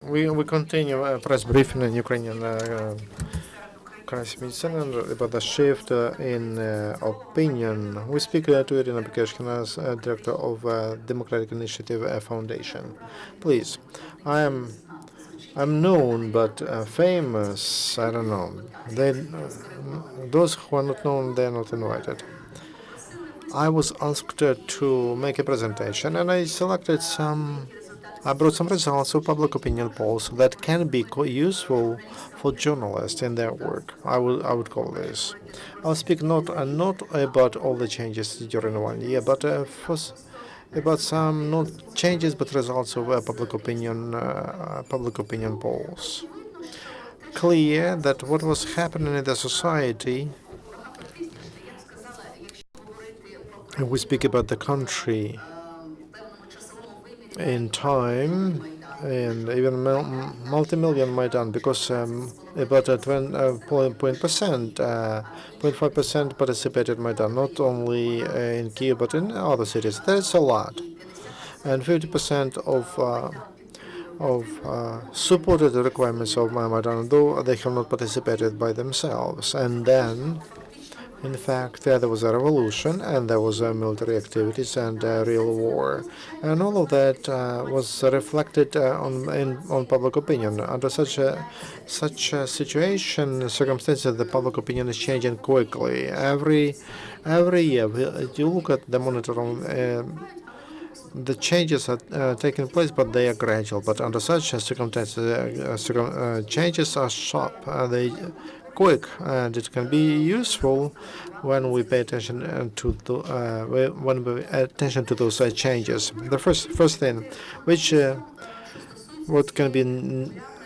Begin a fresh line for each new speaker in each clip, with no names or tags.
We continue press briefing in Ukrainian Krasnitsyn about the shift in opinion. We speak to Iryna Bekeshkina, as director of Democratic Initiative Foundation. Please, I am I'm known, but famous, I don't know. Those who are not known, they're not invited. I was asked to make a presentation, and I brought some results of public opinion polls that can be useful for journalists in their work. I would call this. I'll speak not about all the changes during 1 year, but about some not changes but results of public opinion polls. Clear that what was happening in the society, and we speak about the country in time, and even multi-million Maidan, because about 0.5% participated Maidan, not only in Kiev but in other cities. That's a lot, and 50% of supported the requirements of Maidan, though they have not participated by themselves. And then, in fact, there was a revolution, and there was military activities and real war, and all of that was reflected on public opinion. Under such a situation, circumstances, the public opinion is changing quickly. Every year, you look at the monitor on. The changes are taking place, but they are gradual. But under such circumstances, changes are sharp. They quick, and it can be useful when we pay attention attention to those changes. The first thing, which what can be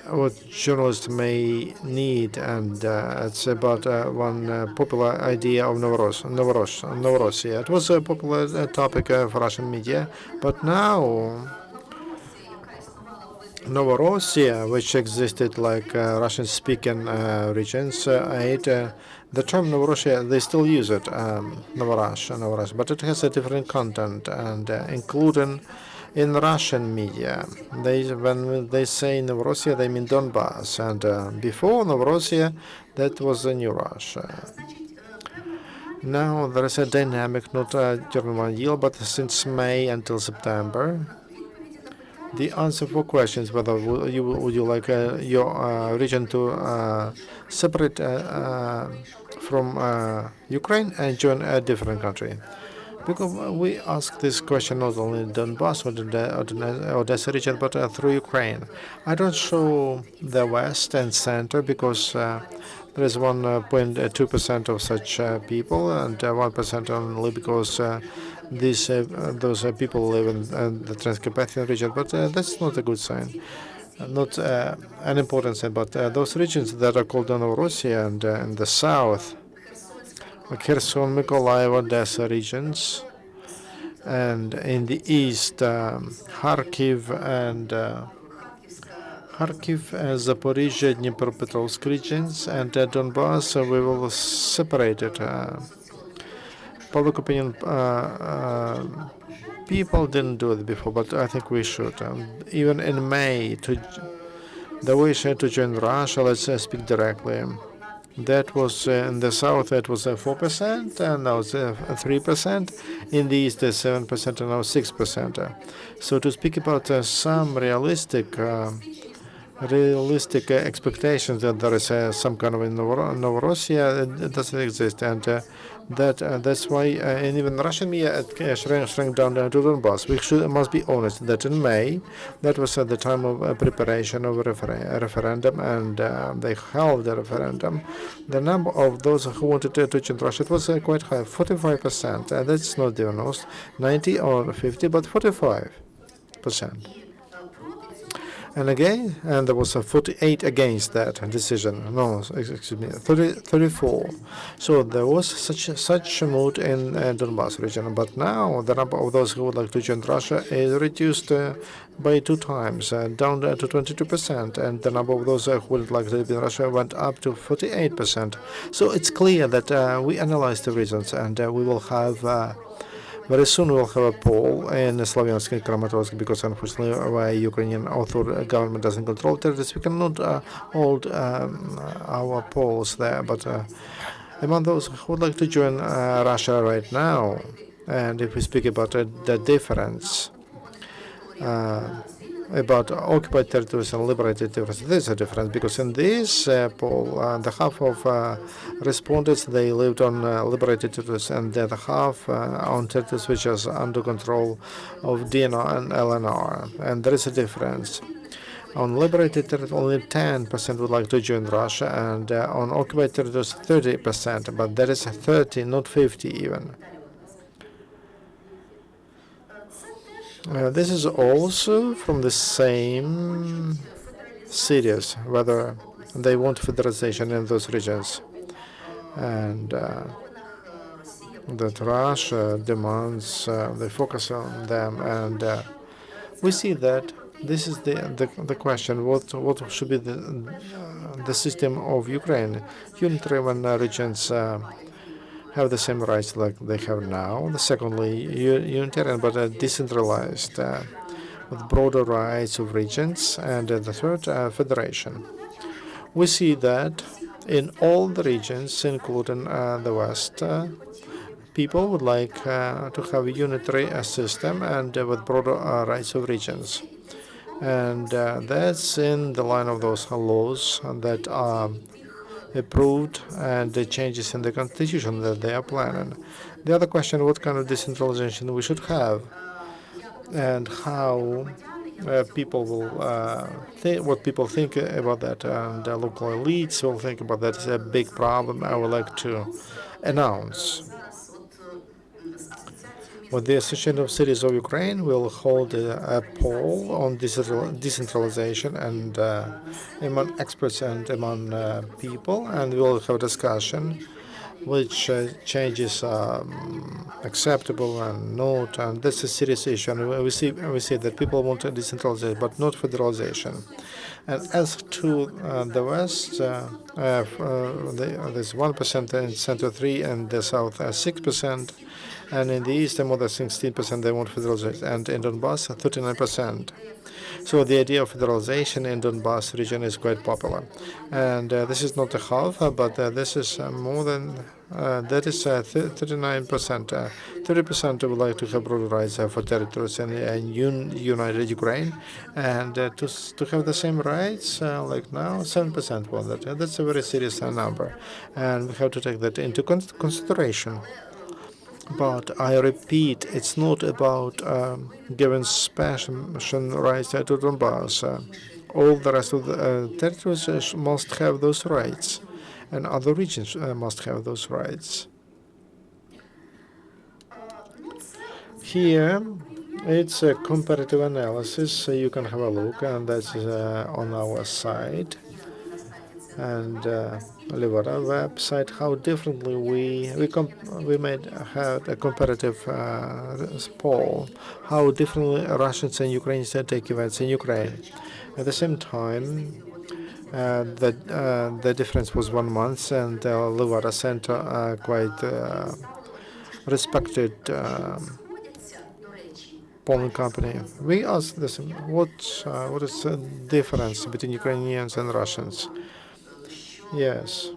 what journalists may need, and it's about one popular idea of Novorossiya. It was a popular topic for Russian media, but now Novorossiya, which existed like Russian-speaking regions, the term Novorossiya, they still use it, Novorosh, but it has a different content, and including in Russian media, when they say Novorossiya, they mean Donbass, and before Novorossiya, that was the New Russia. Now there is a dynamic, not during 1 year, but since May until September. The answer for questions whether would you like your region to separate from Ukraine and join a different country. Because we ask this question not only in Donbass or the Odessa region, but through Ukraine. I don't show the West and center because there is 1.2% of such people, and 1% only because those people live in the Transcarpathian region. But that's not a good sign. Not an important sign, but those regions that are called Novorossiya and in the south, Kherson, Mykolaiv, Odessa regions, and in the east, Kharkiv and Zaporizhia, Dnipropetrovsk regions, and Donbass, we will separate it. Public opinion people didn't do it before, but I think we should. Even in May, the wish to join Russia, let's speak directly. That was in the south, that was 4%, and now it's 3%. In the east, 7%, and now 6%. So to speak about some realistic expectations that there is some kind of Novorossiya, it doesn't exist, and that's why and even Russian media shrank down to Donbass. We must be honest that in May, that was at the time of preparation of a referendum, and they held the referendum. The number of those who wanted to join Russia, it was quite high, 45%. That's not diagnosed, 90 or 50, but 45%. And again, and there was a 48 against that decision. No, excuse me, 34. So there was such a mood in Donbass region. But now the number of those who would like to join Russia is reduced by 2 times, down to 22%, and the number of those who would like to live in Russia went up to 48%. So it's clear that we analyze the reasons, and we will have Very soon we'll have a poll in Slavyansk and Kramatorsk because unfortunately why Ukrainian government doesn't control territories, we cannot hold our polls there. But among those who would like to join Russia right now, and if we speak about the difference about occupied territories and liberated territories, there's a difference because in this poll, the half of respondents they lived on liberated territories, and the other half on territories which is under control of DNR and LNR, and there is a difference. On liberated territories, only 10% would like to join Russia, and on occupied territories, 30%. But that is 30, not 50 even. This is also from the same cities, whether they want federalization in those regions, and that Russia demands they focus on them, and we see that this is the question: what should be the system of Ukraine? Unitary when regions have the same rights like they have now. Secondly, unitarian but decentralized with broader rights of regions, and the third, federation. We see that in all the regions, including the West, people would like to have a unitary system and with broader rights of regions. And that's in the line of those laws that are approved and the changes in the constitution that they are planning. The other question, what kind of decentralization we should have, and how people will what people think about that, and local elites will think about that is a big problem. I would like to announce. With the Association of Cities of Ukraine, will hold a poll on decentralization and among experts and among people, and we will have a discussion which changes are acceptable and not, and that's a serious issue. And we see that people want decentralization, but not federalization. And as to the West, there's 1% in Center 3 and the South 6%. And in the east, more than 16% they want federalization, and in Donbass, 39%. So the idea of federalization in Donbass region is quite popular. And this is not a half, but this is more than, that is 39%. 30% would like to have broad rights for territories in united Ukraine, and to have the same rights like now, 7% want that. That's a very serious number, and we have to take that into consideration. But I repeat, it's not about giving special rights to Donbass. All the rest of the territories must have those rights, and other regions must have those rights. Here, it's a comparative analysis, so you can have a look, and that's on our site. And Levada website, how differently we made had a comparative poll, how differently Russians and Ukrainians take events in Ukraine. At the same time, the difference was 1 month, and Levada Center quite respected polling company. We asked this: what is the difference between Ukrainians and Russians? Yes,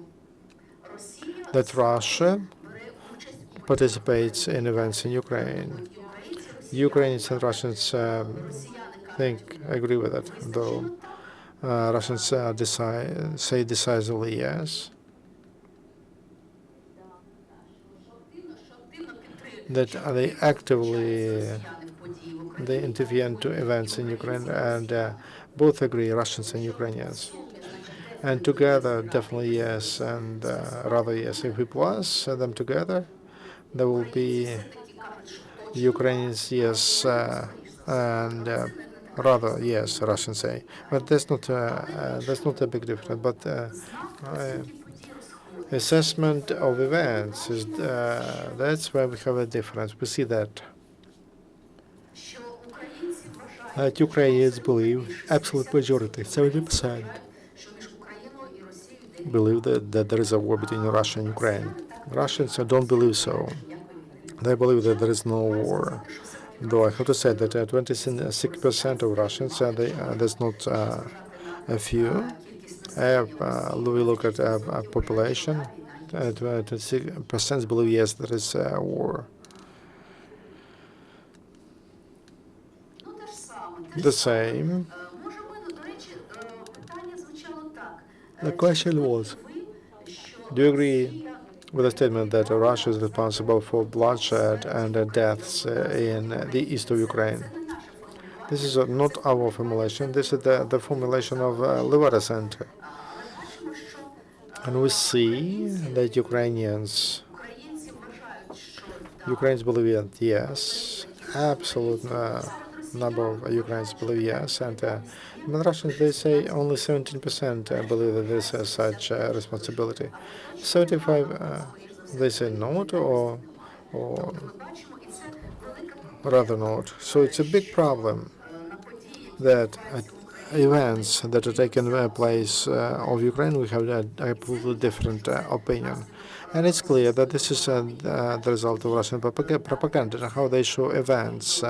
that Russia participates in events in Ukraine. Ukrainians and Russians agree with it, though Russians say decisively yes. That they actively intervene into events in Ukraine, and both agree, Russians and Ukrainians. And together, definitely yes, and rather yes. If we plus them together, there will be Ukrainians yes, and rather yes, Russians say. But that's not a big difference. But assessment of events is that's where we have a difference. We see that Ukrainians believe, absolute majority, 70%. Believe that there is a war between Russia and Ukraine. Russians don't believe so. They believe that there is no war. Though I have to say that 26% of Russians, there's not a few. We look at population, 26% believe yes, there is war. The same. The question was, do you agree with the statement that Russia is responsible for bloodshed and deaths in the east of Ukraine? This is not our formulation. This is the formulation of Levada Center. And we see that Ukrainians believe that yes, absolute number of Ukrainians believe yes, and Russians they say only 17% believe that there is such responsibility. 75 they say not, or rather not. So it's a big problem that events that are taking place of Ukraine, we have a completely different opinion. And it's clear that this is the result of Russian propaganda, how they show events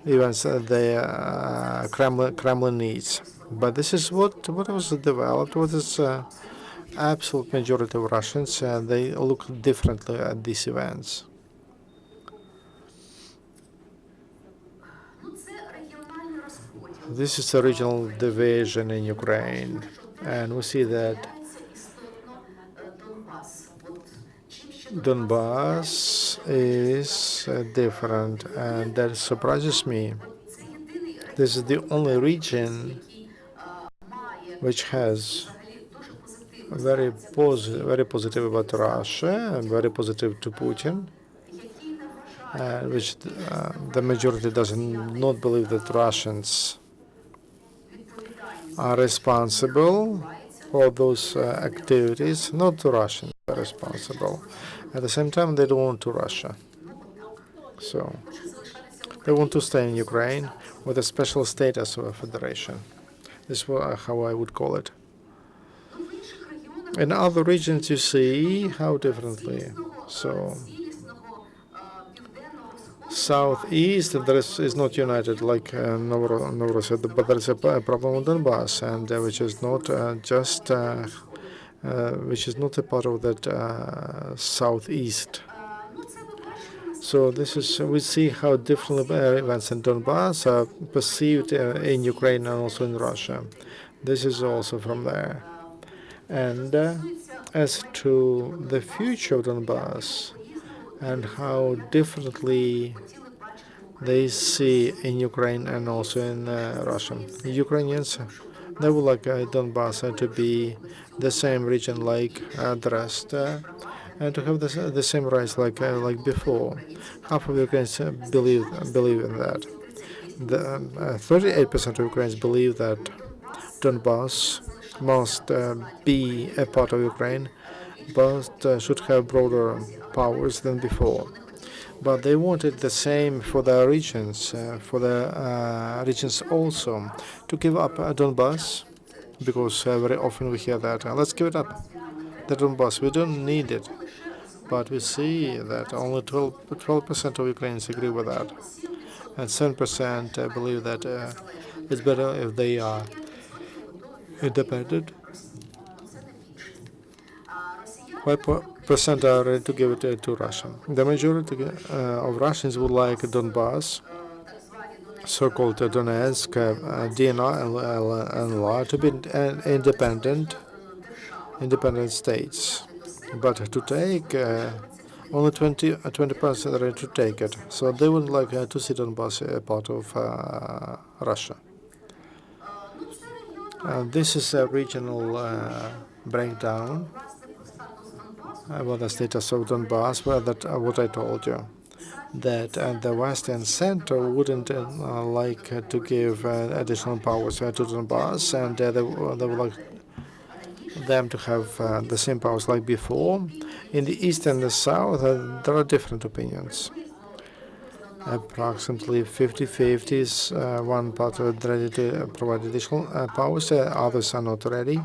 the Kremlin needs. But this is what was developed, what is absolute majority of Russians, they look differently at these events. This is a regional division in Ukraine, and we see that Donbass is different, and that surprises me. This is the only region which has very positive about Russia and very positive to Putin, which the majority does not believe that Russians are responsible for those activities. Not the Russians are responsible. At the same time, they don't want to Russia. So they want to stay in Ukraine with a special status of a federation. This is how I would call it. In other regions, you see how differently. So southeast is not united like Novorossiysk, but there is a problem with Donbass, and which is not which is not a part of that southeast. So this is we see how different events in Donbass are perceived in Ukraine and also in Russia. This is also from there. And as to the future of Donbass and how differently they see in Ukraine and also in Russia. Ukrainians, they would like Donbass to be the same region like the rest, and to have the same rights like before. Half of Ukrainians believe in that. 38% of Ukrainians believe that Donbass must be a part of Ukraine, but should have broader powers than before. But they wanted the same for the regions, also, to give up Donbass, because very often we hear that, let's give it up, the Donbass, we don't need it. But we see that only 12% of Ukrainians agree with that, and 7% believe that it's better if they are independent. 5% are ready to give it to Russia. The majority of Russians would like Donbass, so-called Donetsk, DNR, and LR to be independent states. But to take only 20% are ready to take it. So they would like to see Donbass a part of Russia. This is a regional breakdown about the status of Donbass, what I told you, that the West and Center wouldn't like to give additional powers to Donbass, and they would like them to have the same powers like before. In the East and the South, there are different opinions. Approximately 50-50 is one part ready to provide additional powers, others are not ready.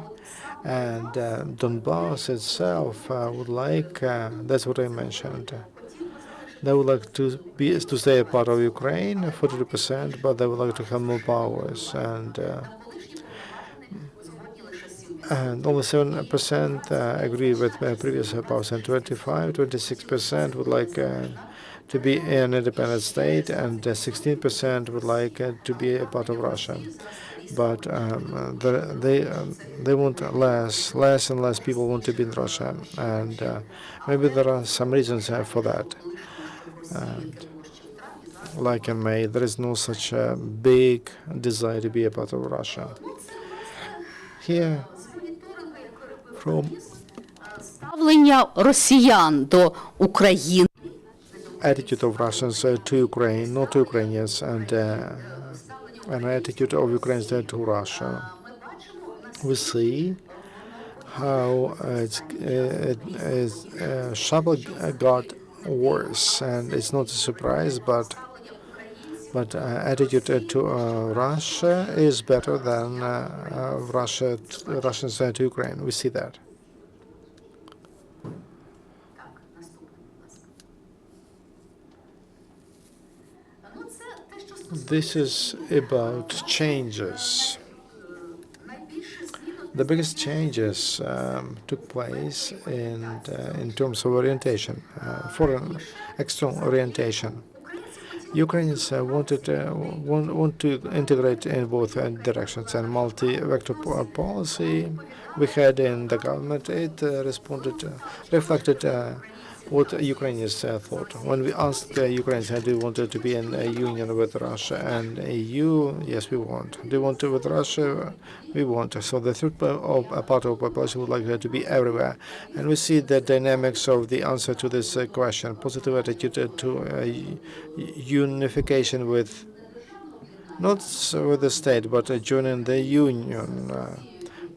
And Donbass itself would like, that's what I mentioned, They would like to stay a part of Ukraine, 42%, but they would like to have more powers, and only 7% agree with previous powers, and 26% would like to be an independent state, and 16% would like to be a part of Russia. But they want less and less people want to be in Russia, and maybe there are some reasons for that. And like in May, there is no such a big desire to be a part of Russia. Here, from
Ставлення росіян до України.
attitude of Russians to Ukraine, not to Ukrainians, and an attitude of Ukrainians to Russia. We see how Shabbat got worse, and it's not a surprise, but attitude to Russia is better than Russians to Ukraine. We see that. This is about changes. The biggest changes took place in terms of orientation, foreign external orientation. Ukrainians want to integrate in both directions, and multi-vector policy we had in the government, it reflected what Ukrainians thought. When we asked Ukrainians, do you want to be in a union with Russia and EU? Yes, we want. Do you want to with Russia? We want. So the third part of the population would like to be everywhere. And we see the dynamics of the answer to this question, positive attitude to unification with, not with the state, but joining the union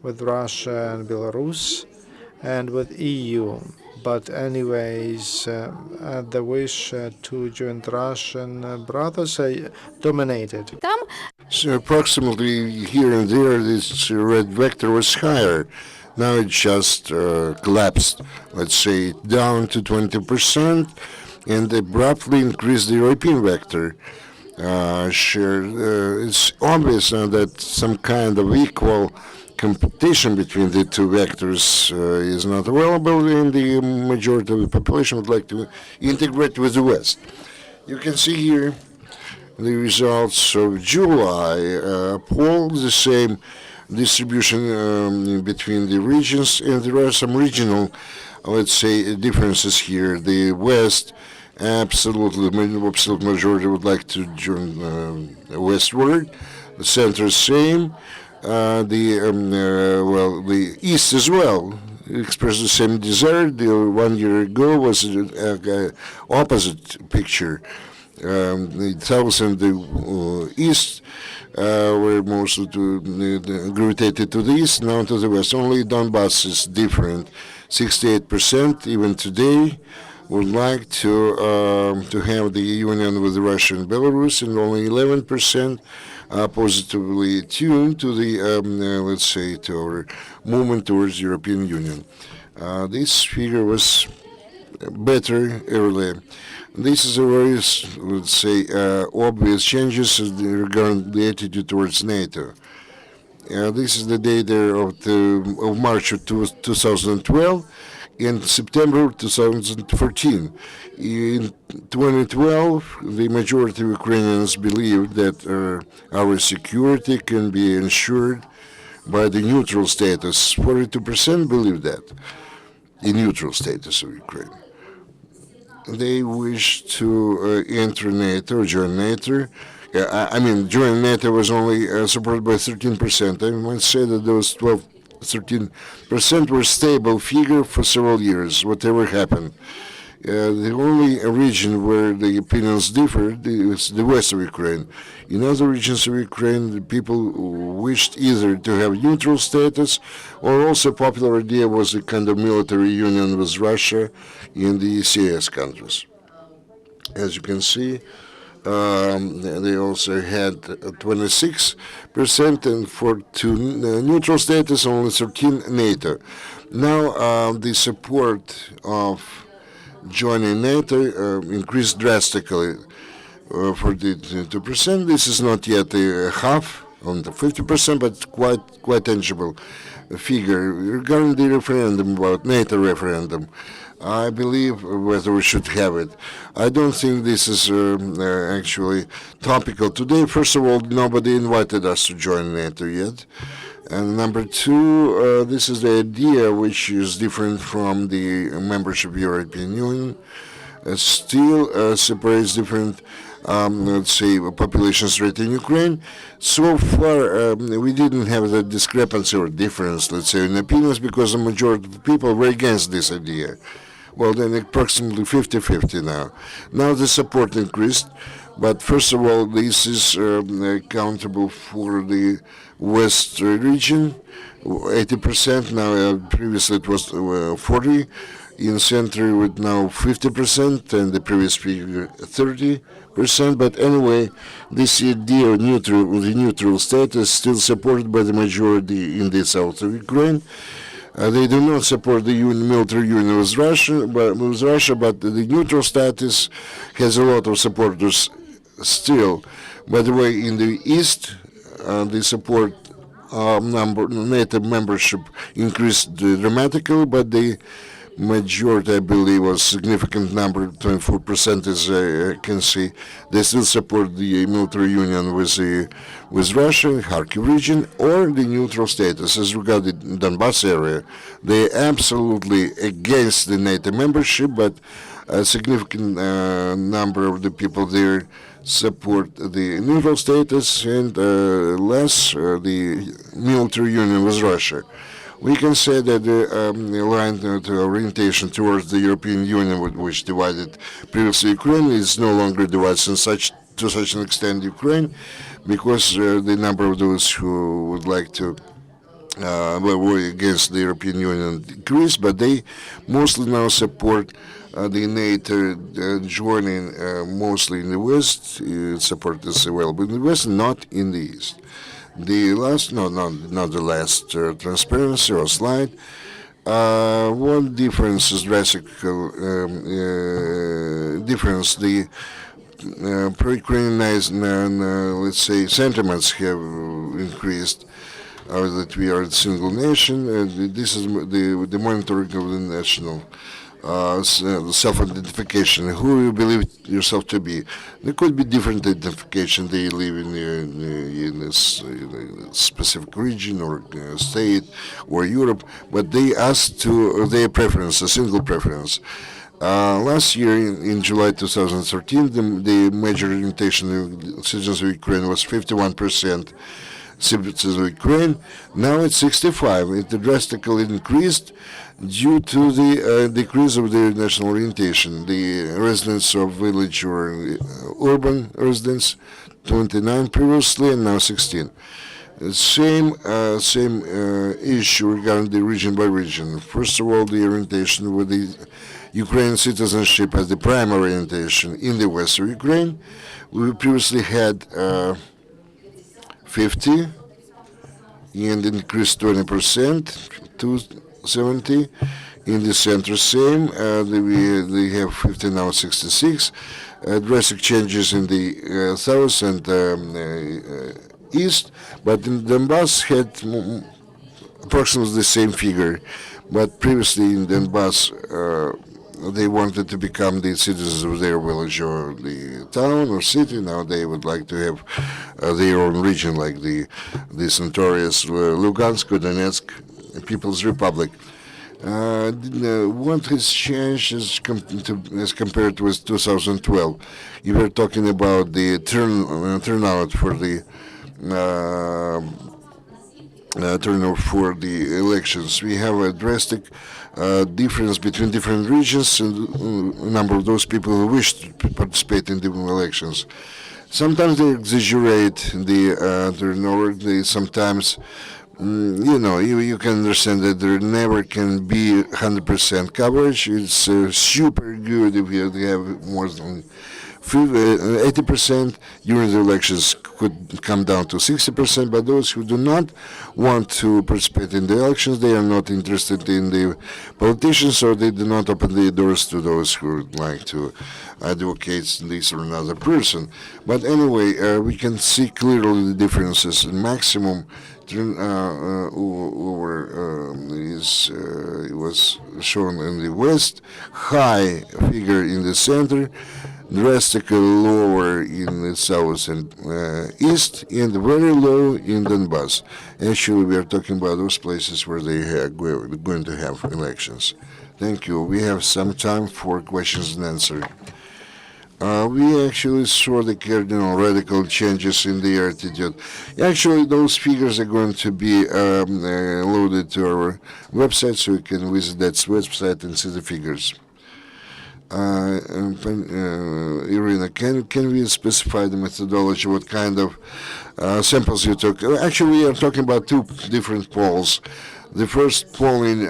with Russia and Belarus and with EU. But anyways, the wish to join the Russian brothers dominated.
So approximately here and there, this red vector was higher. Now it just collapsed, let's say, down to 20%, and abruptly increased the European vector share. It's obvious now that some kind of equal competition between the two vectors is not available, and the majority of the population would like to integrate with the West. You can see here the results of July poll, the same distribution between the regions, and there are some regional, let's say, differences here. The West, absolute majority would like to join westward. The center, same. The East as well expressed the same desire. 1 year ago was opposite picture. The South and the East were mostly gravitated to the East, now to the West. Only Donbass is different. 68% even today would like to have the union with Russia and Belarus, and only 11% positively tuned to the, let's say, to our movement towards European Union. This figure was better earlier. This is a very, let's say, obvious changes regarding the attitude towards NATO. This is the data of March of 2012. In September 2014. In 2012, the majority of Ukrainians believed that our security can be ensured by the neutral status. 42% believe that, the neutral status of Ukraine. They wish to enter NATO, join NATO. Join NATO was only supported by 13%. I might say that those 13% were stable figure for several years, whatever happened. The only region where the opinions differed is the west of Ukraine. In other regions of Ukraine, the people wished either to have neutral status, or also popular idea was a kind of military union with Russia in the CIS countries. As you can see, they also had 26%, and for neutral status, only 13 NATO. Now, the support of joining NATO increased drastically. 42%. This is not yet half on the 50%, but quite tangible figure. Regarding the referendum about NATO referendum, I believe whether we should have it. I don't think this is actually topical today. First of all, nobody invited us to join NATO yet. And number two, this is the idea which is different from the membership of the European Union. Still separates different let's say, populations rate in Ukraine. So far, we didn't have the discrepancy or difference, let's say, in opinions because the majority of people were against this idea. Well, then approximately 50-50 now. Now the support increased, but first of all, this is accountable for the West region, 80%. Now, previously it was 40%. In center with now 50%, and the previous figure 30%. But anyway, this idea of the neutral status is still supported by the majority in the south of Ukraine. They do not support the military union with Russia, but the neutral status has a lot of supporters still. By the way, in the east, the support NATO membership increased dramatically, but the majority, I believe, was significant number, 24%, as I can see. They still support the military union with Russia, Kharkiv region, or the neutral status. As regards the Donbass area, they absolutely against the NATO membership, but a significant number of the people there support the neutral status and less the military union with Russia. We can say that the line orientation towards the European Union, which divided previously Ukraine, is no longer divided to such an extent Ukraine, because the number of those who would like to were against the European Union decreased, but they mostly now support the NATO joining mostly in the West. Support is available in the West, not in the East. The last, no, not the last transparency or slide. One difference is drastic difference. The pro-Ukrainian, let's say, sentiments have increased. That we are a single nation. This is the monitoring of the national self-identification. Who you believe yourself to be? There could be different identification. They live in a specific region or state or Europe, but they ask to their preference, a single preference. Last year, in July 2013, the major orientation of citizens of Ukraine was 51%. Citizens of Ukraine. Now it's 65. It drastically increased due to the decrease of their national orientation. The residents of village or urban residents, 29 previously, and now 16. Same issue regarding the region by region. First of all, the orientation with the Ukrainian citizenship as the primary orientation in the west of Ukraine. We previously had 50 and increased 20% to 70. In the center, same. They have 50 now, 66. Drastic changes in the south and east, but in Donbass had approximately the same figure. But previously in Donbass, they wanted to become the citizens of their village or the town or city. Now they would like to have their own region, like this notorious Lugansk, Donetsk People's Republic. What has changed as compared with 2012? You were talking about the turnout for the elections. We have a drastic difference between different regions and a number of those people who wish to participate in the elections. Sometimes they exaggerate the turnover. They sometimes, you can understand that there never can be 100% coverage. It's super good if you have more than 80% during the elections could come down to 60%, but those who do not want to participate in the elections, they are not interested in the politicians, so they do not open the doors to those who would like to advocate this or another person. But anyway, we can see clearly the differences. Maximum over it was shown in the west, high figure in the center, drastically lower in the south and east, and very low in Donbass. Actually, we are talking about those places where they are going to have elections. Thank you. We have some time for questions and answers. We actually saw the cardinal radical changes in the attitude. Actually, those figures are going to be loaded to our website, so you can visit that website and see the figures. Iryna, can we specify the methodology, what kind of samples you took? Actually, we are talking about two different polls. The first polling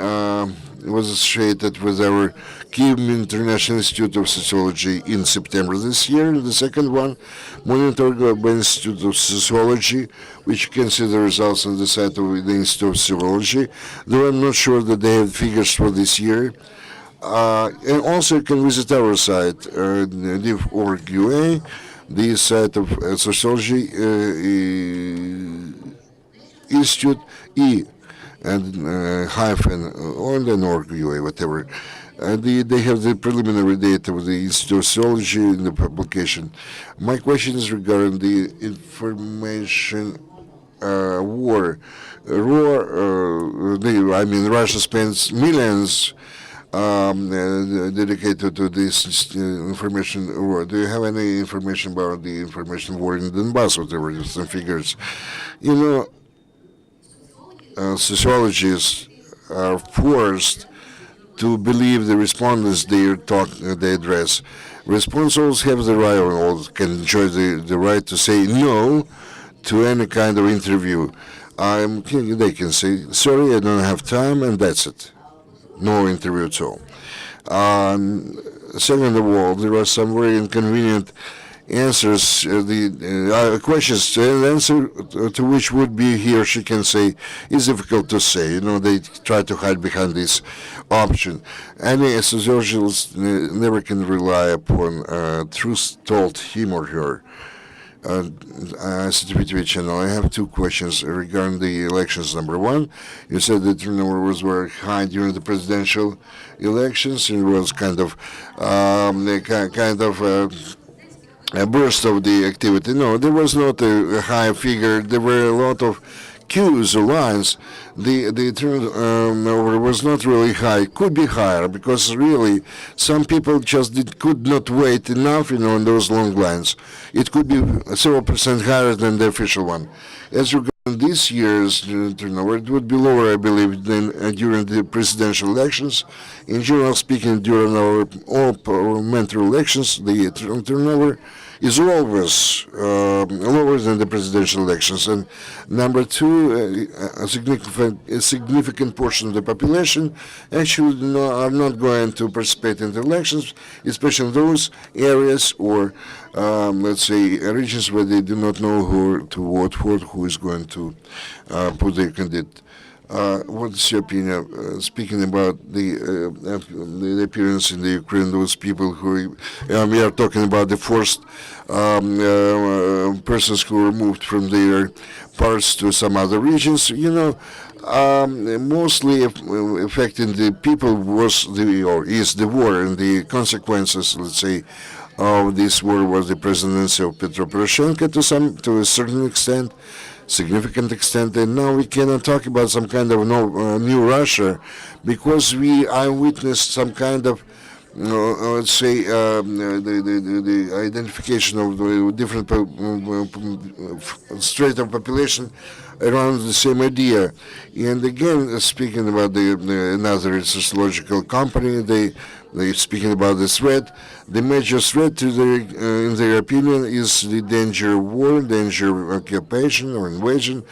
was associated with our Kyiv International Institute of Sociology in September this year. The second one, monitored by Institute of Sociology, which you can see the results on the site of the Institute of Sociology, though I'm not sure that they have figures for this year. And also you can visit our site, div.org.ua, the site of Sociology Institute and hyphen on the org.ua, whatever. They have the preliminary data of the Institute of Sociology in the publication. My question is regarding the information war. Russia spends millions dedicated to this information war. Do you have any information about the information war in Donbass, whatever, some figures? You know, sociologists are forced to believe the respondents they address. Respondents have the right, or can enjoy the right to say no to any kind of interview. They can say, sorry, I don't have time, and that's it. No interview at all. Second of all, there are some very inconvenient answers, the questions, and answer to which would be he or she can say is difficult to say. You know, they try to hide behind this option. Any sociologist never can rely upon truth told him or her. CTV channel. I have two questions regarding the elections. Number one, you said the turnover was very high during the presidential elections. It was kind of a burst of the activity. No, there was not a high figure. There were a lot of queues or lines. The turnover was not really high. Could be higher because really some people just could not wait enough, in those long lines. It could be several percent higher than the official one. As regards this year's turnover, it would be lower, I believe, than during the presidential elections. In general speaking, during all parliamentary elections, the turnover is always lower than the presidential elections. And number two, a significant portion of the population actually are not going to participate in the elections, especially in those areas or, let's say, regions where they do not know who to vote for, who is going to put their candidate. What is your opinion, speaking about the appearance in the Ukraine, those people who, we are talking about the forced persons who were moved from their parts to some other regions, mostly affecting the people is the war, and the consequences, let's say, of this war was the presidency of Petro Poroshenko to a certain extent, significant extent, and now we cannot talk about some kind of new Russia because I witnessed some kind of, let's say, the identification of the different strata of population around the same idea. And again, speaking about another sociological company, they speaking about the threat. The major threat to in their opinion, is the danger of war, danger of occupation or invasion.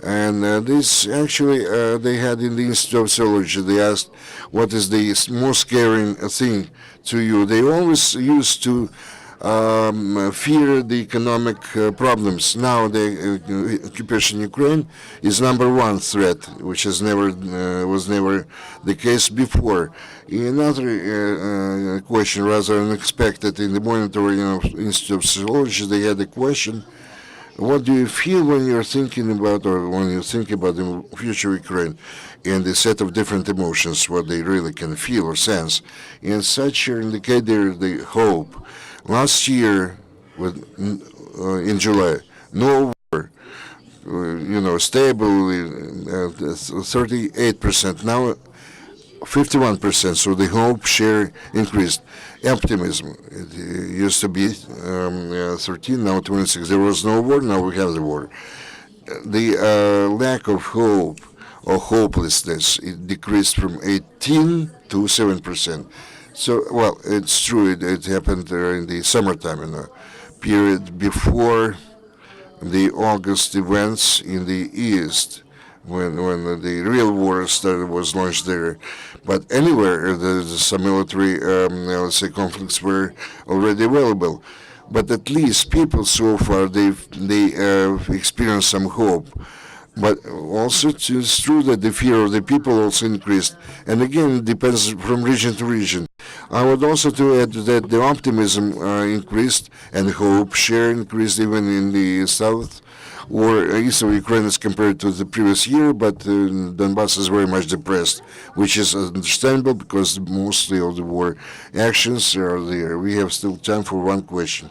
And this actually they had in the Institute of Sociology. They asked, what is the most scaring thing to you? They always used to fear the economic problems. Now the occupation in Ukraine is #1 threat, which has never was never the case before. Another question, rather unexpected, in the monitoring of Institute of Sociology, they had a question: what do you feel when you're thinking about, or when you think about the future Ukraine, and the set of different emotions, what they really can feel or sense? And such indicate the hope. Last year, in July, no war, stable, 38%. Now 51%, so the hope share increased. Optimism, it used to be 13, now 26. There was no war, now we have the war. The lack of hope or hopelessness, it decreased from 18 to 7%. So, well, it's true, it happened in the summertime, in the period before the August events in the East, when the real war was launched there. But anywhere, some military, let's say, conflicts were already available. But at least people so far, they experienced some hope. But also it's true that the fear of the people also increased. And again, it depends from region to region. I would also to add that the optimism increased and hope share increased even in the south or east of Ukraine as compared to the previous year, but Donbass is very much depressed, which is understandable because mostly of the war actions are there. We have still time for one question.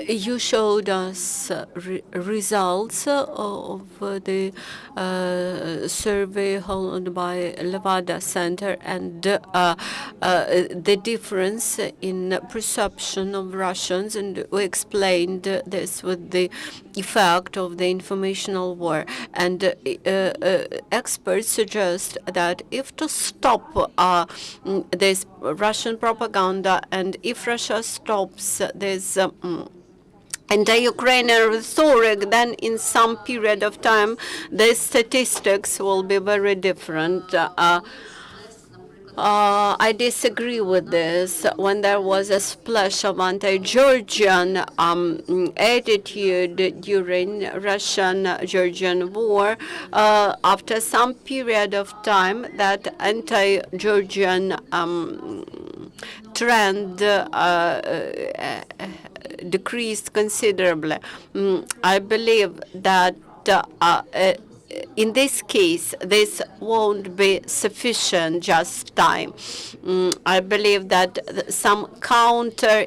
You showed us results of the survey held by Levada Center and the difference in perception of Russians, and we explained this with the effect of the informational war. And experts suggest that if to stop this Russian propaganda, and if Russia stops this anti-Ukrainian rhetoric, then in some period of time, the statistics will be very different. I disagree with this. When there was a splash of anti-Georgian attitude during Russian-Georgian war, after some period of time, that anti-Georgian trend decreased considerably. I believe that in this case, this won't be sufficient just time. I believe that some counter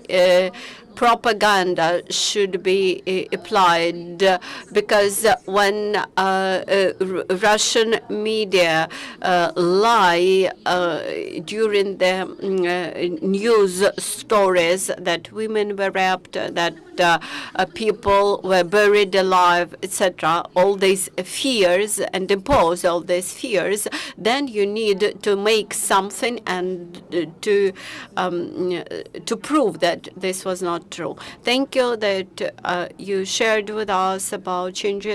propaganda should be applied, because when Russian media lie during the news stories that women were raped, that people were buried alive, etc., all these fears, and impose all these fears, then you need to make something and to prove that this was not true. Thank you that you shared with us about changes